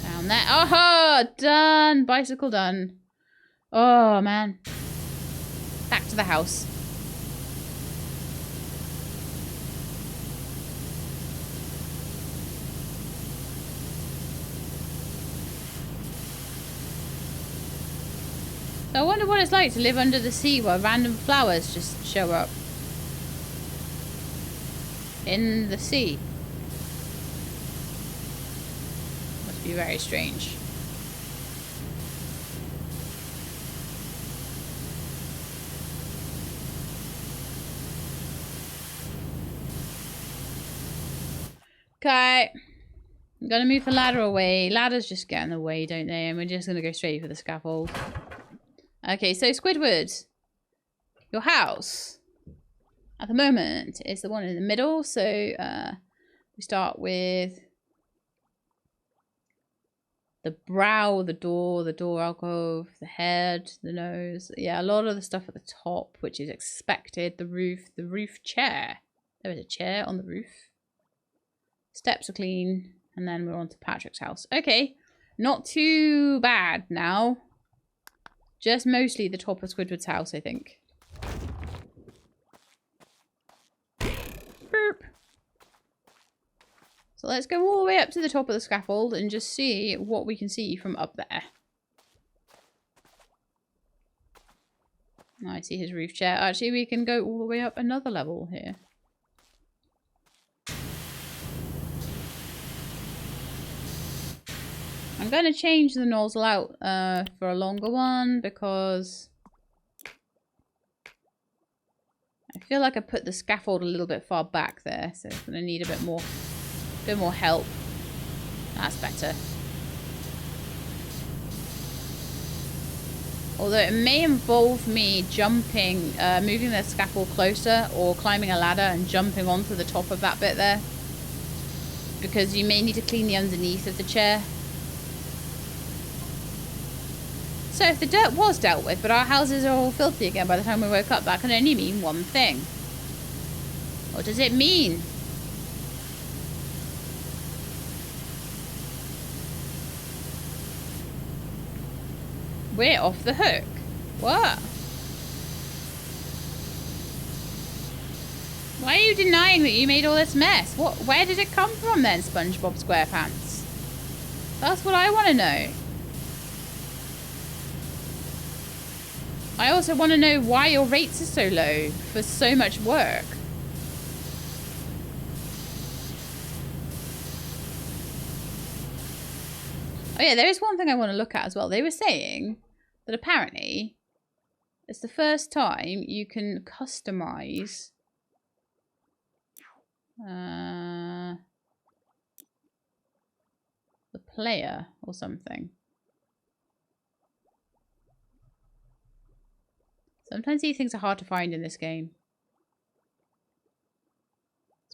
Down there. Oh, done. Bicycle done. Oh, man. Back to the house. So I wonder what it's like to live under the sea where random flowers just show up. In the sea. Must be very strange. Okay. I'm gonna move the ladder away. Ladders just get in the way, don't they? And we're just gonna go straight for the scaffold. Okay, so Squidward, your house at the moment is the one in the middle. So we start with the brow, the door alcove, the head, the nose. Yeah, a lot of the stuff at the top, which is expected. The roof chair. There is a chair on the roof. Steps are clean, and then we're on to Patrick's house. Okay, not too bad now. Just mostly the top of Squidward's house, I think. Burp. So let's go all the way up to the top of the scaffold and just see what we can see from up there. Oh, I see his roof chair. Actually, we can go all the way up another level here. I'm going to change the nozzle out for a longer one because I feel like I put the scaffold a little bit far back there, so it's going to need a bit more help. That's better. Although it may involve me jumping, moving the scaffold closer or climbing a ladder and jumping onto the top of that bit there, because you may need to clean the underneath of the chair. So if the dirt was dealt with, but our houses are all filthy again by the time we woke up, that can only mean one thing. What does it mean? We're off the hook. What? Why are you denying that you made all this mess? Where did it come from then, SpongeBob SquarePants? That's what I want to know. I also want to know why your rates are so low for so much work. Oh yeah, there is one thing I want to look at as well. They were saying that apparently it's the first time you can customize the player or something. Sometimes these things are hard to find in this game.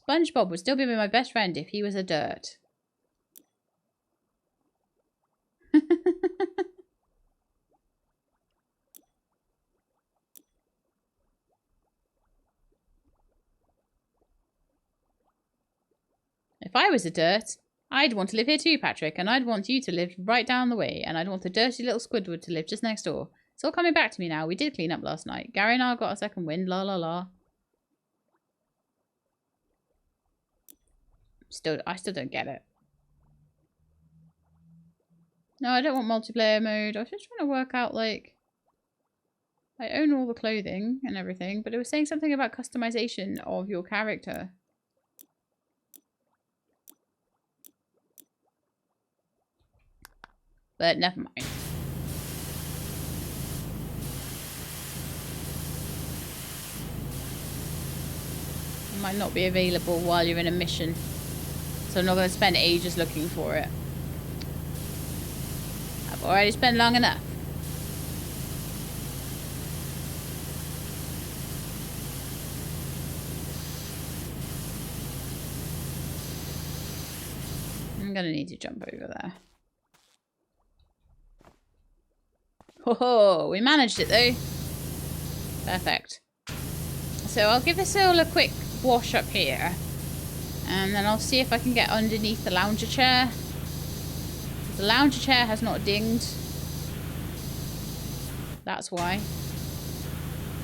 SpongeBob would still be my best friend if he was a dirt. If I was a dirt, I'd want to live here too, Patrick, and I'd want you to live right down the way, and I'd want the dirty little Squidward to live just next door. It's all coming back to me now. We did clean up last night. Gary and I got a second wind. La la la. I still don't get it. No, I don't want multiplayer mode. I was just trying to work out, like, I own all the clothing and everything, but it was saying something about customization of your character. But never mind. It might not be available while you're in a mission. So I'm not going to spend ages looking for it. I've already spent long enough. I'm gonna need to jump over there. Oh, we managed it though. Perfect. So I'll give this all a quick wash up here. And then I'll see if I can get underneath the lounger chair. The lounger chair has not dinged. That's why.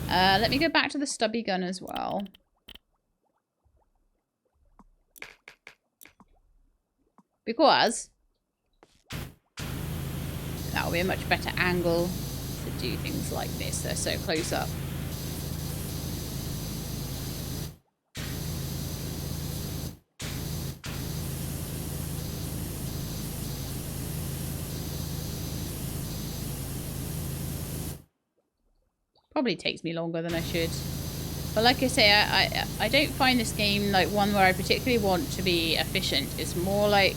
Let me go back to the stubby gun as well. Because that'll be a much better angle to do things like this. They're so close up. Probably takes me longer than I should. But like I say, I don't find this game like one where I particularly want to be efficient. It's more like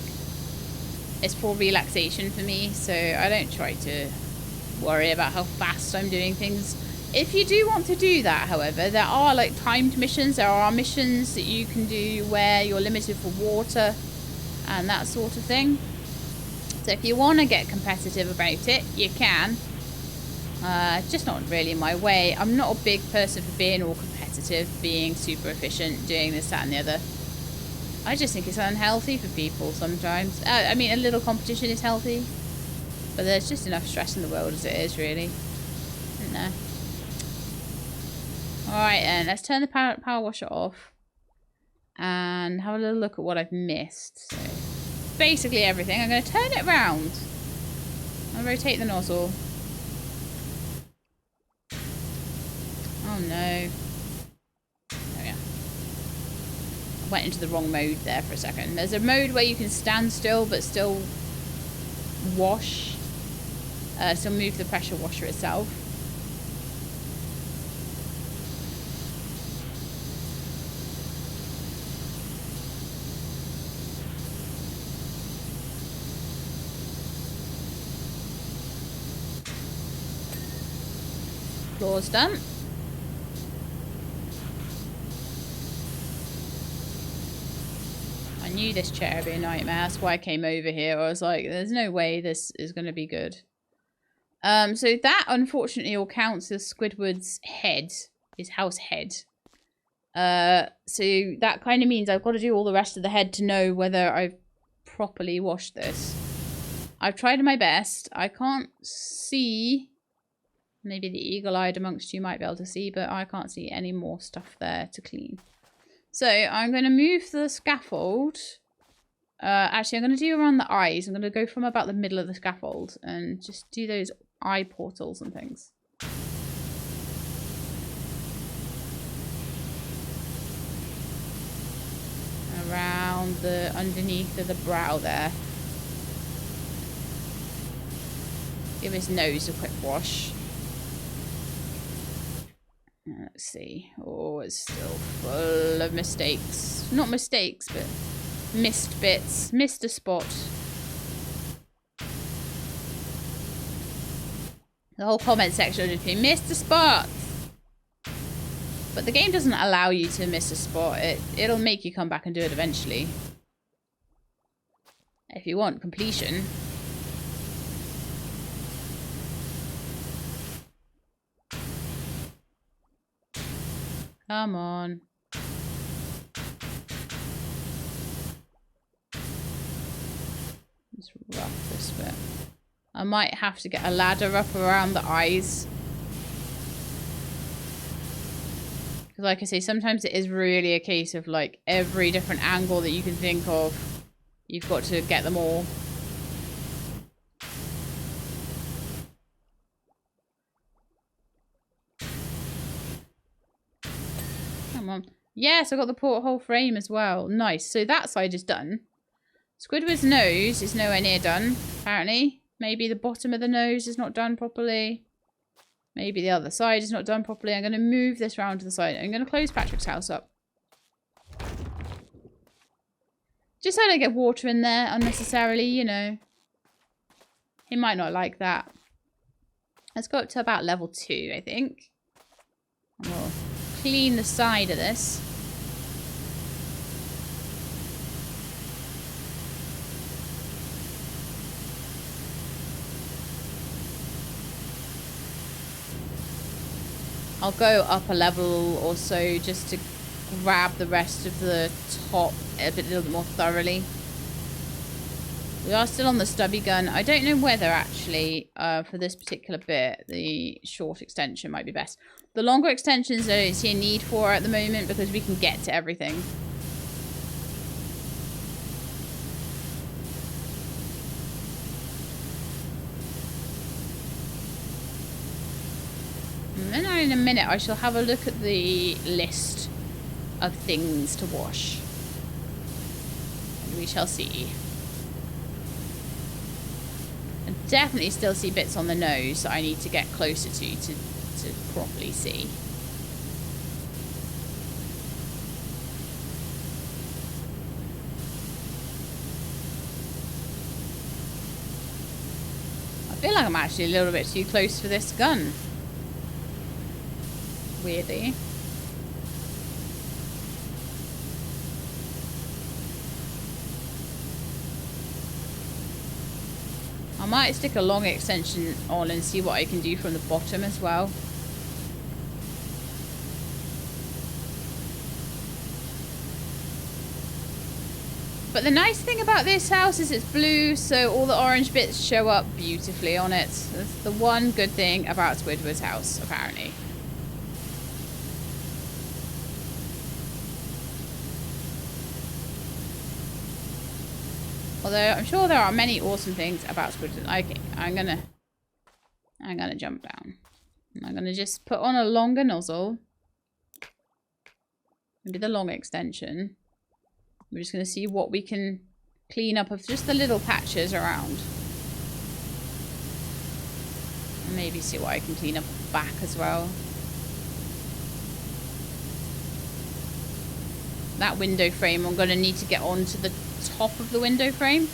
it's for relaxation for me, so I don't try to worry about how fast I'm doing things. If you do want to do that, however, there are like timed missions. There are missions that you can do where you're limited for water and that sort of thing. So if you want to get competitive about it, you can. Just not really my way. I'm not a big person for being all competitive, being super efficient, doing this, that and the other. I just think it's unhealthy for people sometimes. I mean, a little competition is healthy, but there's just enough stress in the world as it is, really. Isn't there? Alright then, let's turn the power washer off and have a little look at what I've missed. So, basically everything. I'm going to turn it around. I'll rotate the nozzle. Oh no. Oh yeah. I went into the wrong mode there for a second. There's a mode where you can stand still but still wash. Still move the pressure washer itself. Floor's done. I knew this chair would be a nightmare. That's why I came over here. I was like, there's no way this is going to be good. So that, unfortunately, all counts as Squidward's head. His house head. So that kind of means I've got to do all the rest of the head to know whether I've properly washed this. I've tried my best. I can't see... Maybe the eagle-eyed amongst you might be able to see, but I can't see any more stuff there to clean. So I'm going to move the scaffold. Actually, I'm going to do around the eyes. I'm going to go from about the middle of the scaffold and just do those eye portals and things. Around the underneath of the brow there. Give his nose a quick wash. Let's see. Oh, it's still full of mistakes. Not mistakes, but missed bits. Missed a spot. The whole comment section would be missed a spot. But the game doesn't allow you to miss a spot. It'll make you come back and do it eventually. If you want completion. Come on. Let's rough this bit. I might have to get a ladder up around the eyes. Because like I say, sometimes it is really a case of like every different angle that you can think of. You've got to get them all. Come on. Yes, I got the porthole frame as well. Nice. So that side is done. Squidward's nose is nowhere near done, apparently. Maybe the bottom of the nose is not done properly. Maybe the other side is not done properly. I'm going to move this round to the side. I'm going to close Patrick's house up. Just so I don't get water in there unnecessarily, you know. He might not like that. Let's go up to about level 2, I think. And we'll clean the side of this. I'll go up a level or so just to grab the rest of the top a little bit more thoroughly. We are still on the stubby gun. I don't know whether actually for this particular bit the short extension might be best. The longer extensions I don't see a need for at the moment because we can get to everything. And then in a minute I shall have a look at the list of things to wash. And we shall see. I definitely still see bits on the nose that I need to get closer to properly see. I feel like I'm actually a little bit too close for this gun. Weirdly. I might stick a long extension on and see what I can do from the bottom as well. But the nice thing about this house is it's blue, so all the orange bits show up beautifully on it. That's the one good thing about Squidward's house, apparently. Although I'm sure there are many awesome things about Squidward. Okay, I'm gonna jump down. I'm gonna just put on a longer nozzle. Maybe the long extension. We're just gonna see what we can clean up of just the little patches around. And maybe see what I can clean up back as well. That window frame, I'm gonna need to get onto the top of the window frame.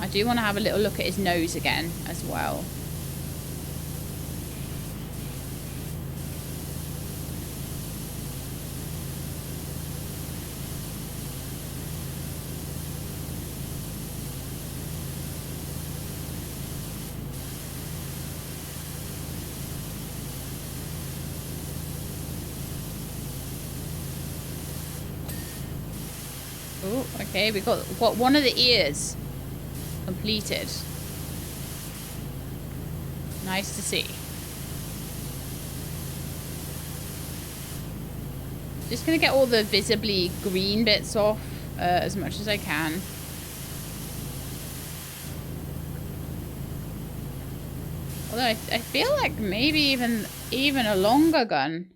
I do want to have a little look at his nose again as well. Oh, okay, we got one of the ears completed. Nice to see. Just gonna get all the visibly green bits off as much as I can. Although I feel like maybe even a longer gun,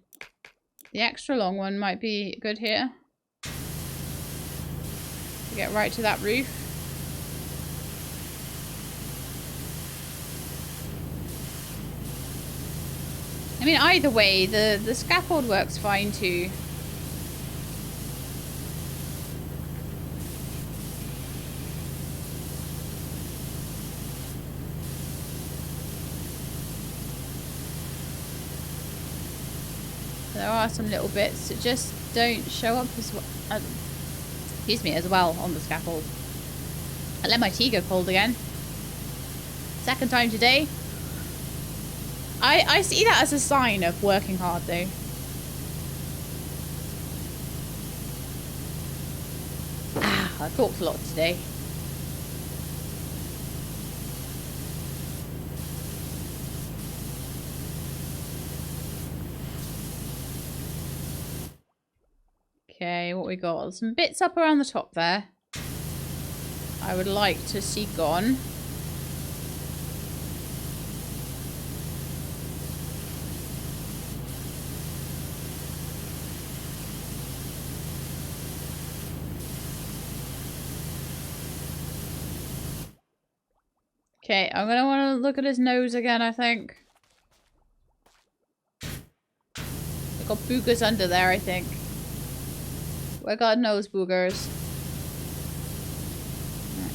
the extra long one, might be good here. To get right to that roof. I mean, either way, the scaffold works fine too. There are some little bits that just don't show up as well. Excuse me, as well on the scaffold. I let my tea go cold again. Second time today. I see that as a sign of working hard though. I've talked a lot today. Okay, what we got? Some bits up around the top there. I would like to see gone. Okay, I'm gonna want to look at his nose again, I think. We've got boogers under there, I think. We got nose boogers.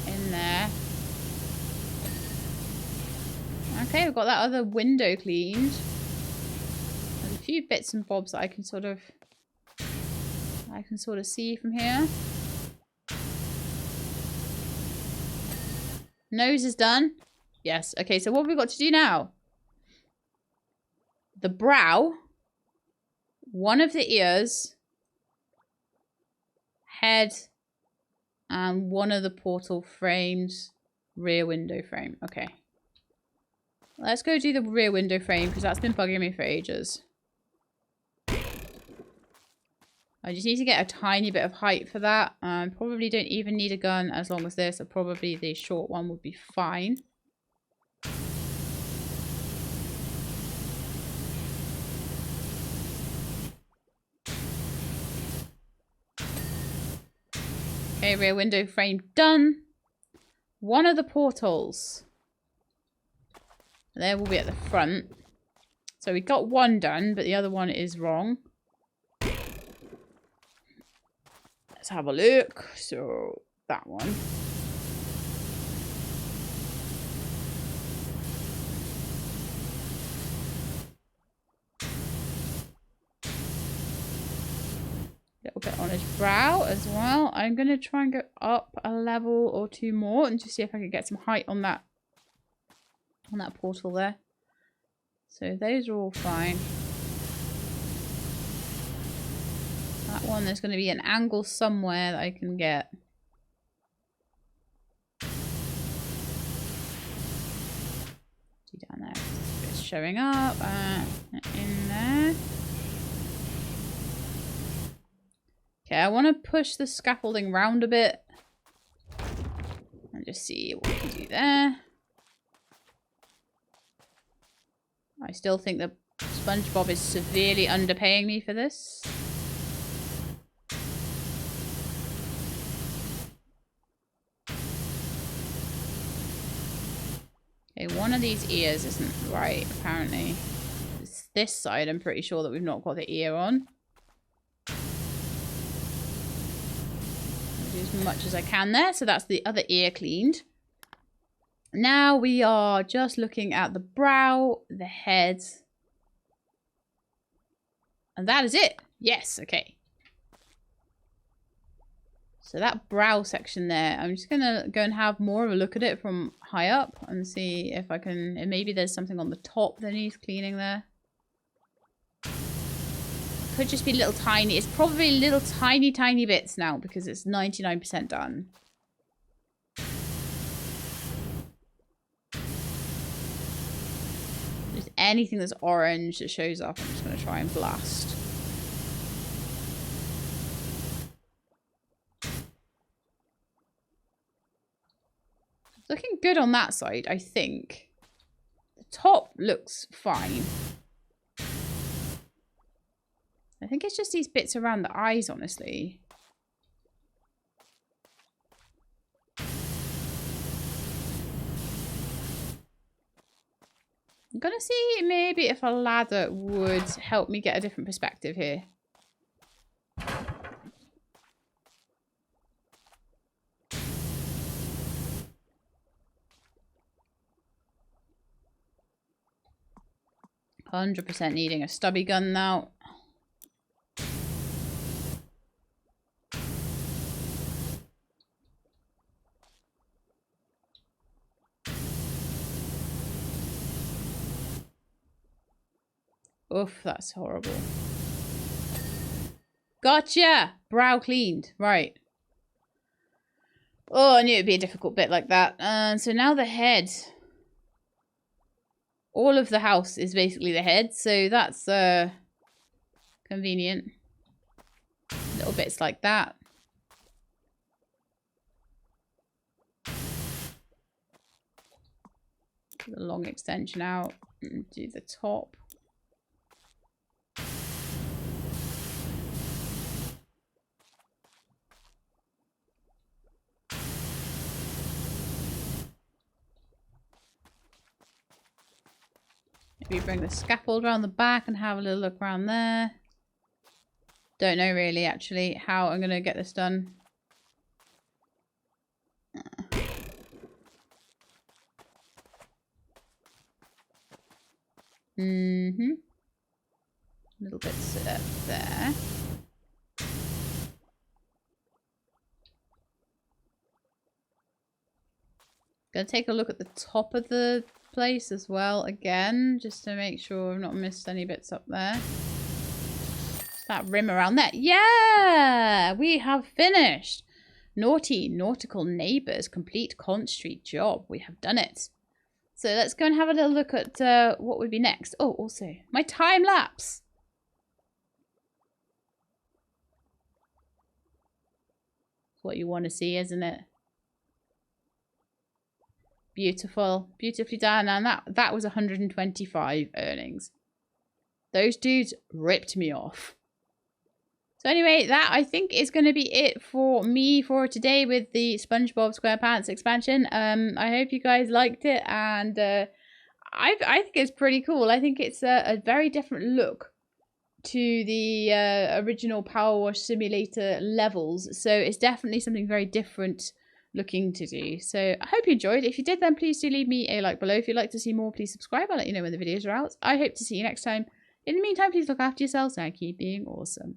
In there. Okay, we've got that other window cleaned. There's a few bits and bobs that I can sort of see from here. Nose is done. Yes. Okay, so what have we got to do now? the brow, one of the ears, head, and one of the portal frames, rear window frame. Okay. Let's go do the rear window frame because that's been bugging me for ages. I just need to get a tiny bit of height for that. Probably don't even need a gun as long as this. So probably the short one would be fine. Okay, rear window frame done. One of the portals. There will be at the front. So we got one done, but the other one is wrong. Let's have a look. So that one. Little bit on his brow as well. I'm going to try and go up a level or two more and just see if I can get some height on that portal there. So those are all fine. That one, there's going to be an angle somewhere that I can get. See down there. It's showing up in there. Okay, I want to push the scaffolding round a bit. And just see what we can do there. I still think that Spongebob is severely underpaying me for this. Okay, one of these ears isn't right, apparently. It's this side, I'm pretty sure that we've not got the ear on. I'll do as much as I can there. So that's the other ear cleaned. Now we are just looking at the brow, the head. And that is it. Yes, okay. So that brow section there, I'm just going to go and have more of a look at it from high up and see if I can, and maybe there's something on the top that needs cleaning there. Could just be little tiny, it's probably little tiny bits now because it's 99% done. Just anything that's orange that shows up, I'm just going to try and blast. Looking good on that side, I think. The top looks fine. I think it's just these bits around the eyes, honestly. I'm gonna see maybe if a ladder would help me get a different perspective here. 100% needing a stubby gun now. Oof, that's horrible. Gotcha! Brow cleaned. Right. Oh, I knew it'd be a difficult bit like that. So now the head. All of the house is basically the head, so that's convenient. Little bits like that. The long extension out and do the top. Maybe bring the scaffold around the back and have a little look around there. Don't know really actually how I'm going to get this done. Little bits up there. Gonna take a look at the top of the place as well again, just to make sure I've not missed any bits up there. Just that rim around there. Yeah! We have finished. Naughty nautical neighbours, complete Conch Street job. We have done it. So let's go and have a little look at what would be next. Oh, also, my time lapse. It's what you want to see, isn't it? Beautiful. Beautifully done. And that was 125 earnings. Those dudes ripped me off. So anyway, that I think is going to be it for me for today with the SpongeBob SquarePants expansion. I hope you guys liked it, and I think it's pretty cool. I think it's a very different look to the original PowerWash Simulator levels. So it's definitely something very different looking to do. So I hope you enjoyed. If you did, then please do leave me a like below. If you'd like to see more, please subscribe. I'll let you know when the videos are out. I hope to see you next time. In the meantime, please look after yourselves and keep being awesome.